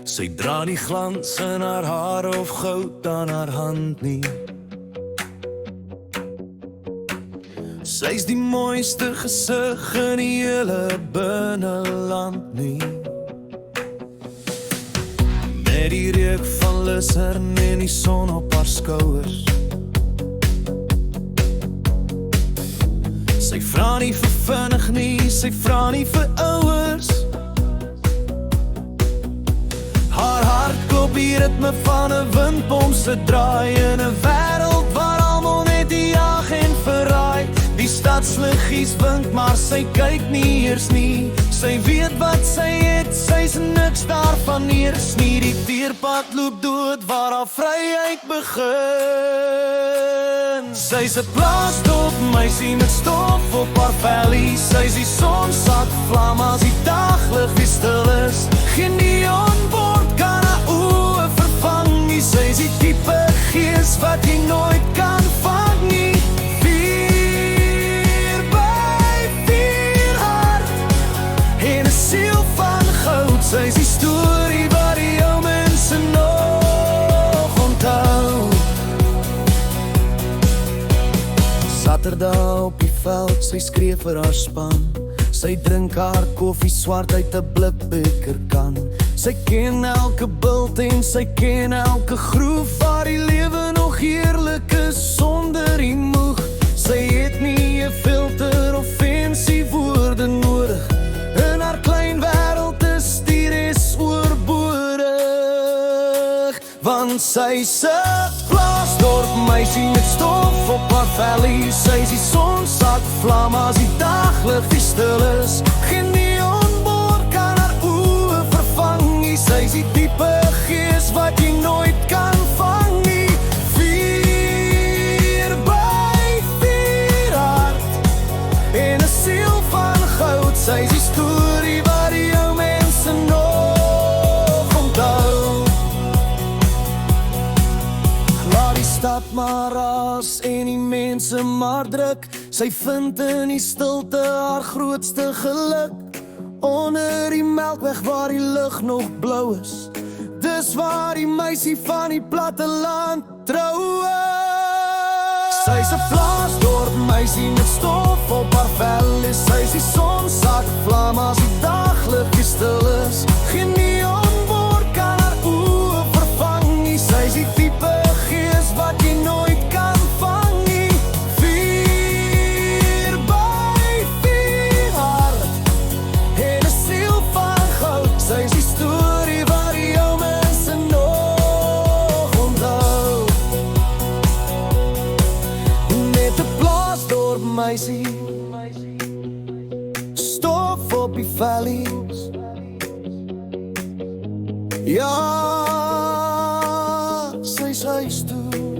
Sy dra nie glans in haar haar of goud aan haar hand nie. Sy's die mooiste gesig in die hele binneland nie. Met die reuk van lusern en die son op haar skouers. Sy vra nie vir vinnig nie, sy vra nie vir ouers. Haar hart klop die ritme van 'n windpomp se draai in 'n wêreld waar almal net die jag en verraai. Die stadsliggies wink, maar sy kyk nie eers nie. Sy weet wat sy het, sy's niks daarvan eers nie. Die teerpad loop dood waar haar vryheid begin. Sy's 'n plaasdorp meisie met stof op haar vellie. Sy's die sonsak vlam as die daglig weer stil is. Geen neonbord kan haar oë vervang nie. Sy's die diepe gees wat jy nooit kan vang nie. Sy is die storie wat die jou mense nog onthou. Saterdag op die veld, sy skree vir haar span. Sy drink haar koffie swart uit 'n blikbeker kan. Sy ken elke bult en sy ken elke groef waar die lewe nog heerlik is sonder die moeg. Sy het nie 'n filter of fancy woorde nodig. In haar klein wêreld is die res oorbodig. Want sy's 'n plaasdorp meisie met stof op haar vellie. Sy's die sonsak vlam as die daglig weer stil is. Geen neonbord kan haar oë vervang nie. Sy's die diepe gees wat jy nooit kan vang nie. 4 by 4 hart en 'n siel van goud. Sy's die storie wat die ou mense nog onthou. Laat die stad maar raas en die mense maar druk. Sy vind in die stilte haar grootste geluk. Onder die melkweg waar die lug nog blou is. Dis waar die meisie van die platteland trou is. Sy's 'n plaasdorp meisie met stof op haar vel. Sy's die sonsak vlam as die daglig weer stil is. Geen neonbord kan haar oë vervang nie. Sy's die diepe gees wat jy nooit kan vang nie. 4 by 4 hart en 'n siel van goud. Sy's die storie wat die ou mense nog onthou. Met 'n plaasdorp meisie, stof op die vellies. Ja, sy's huis toe.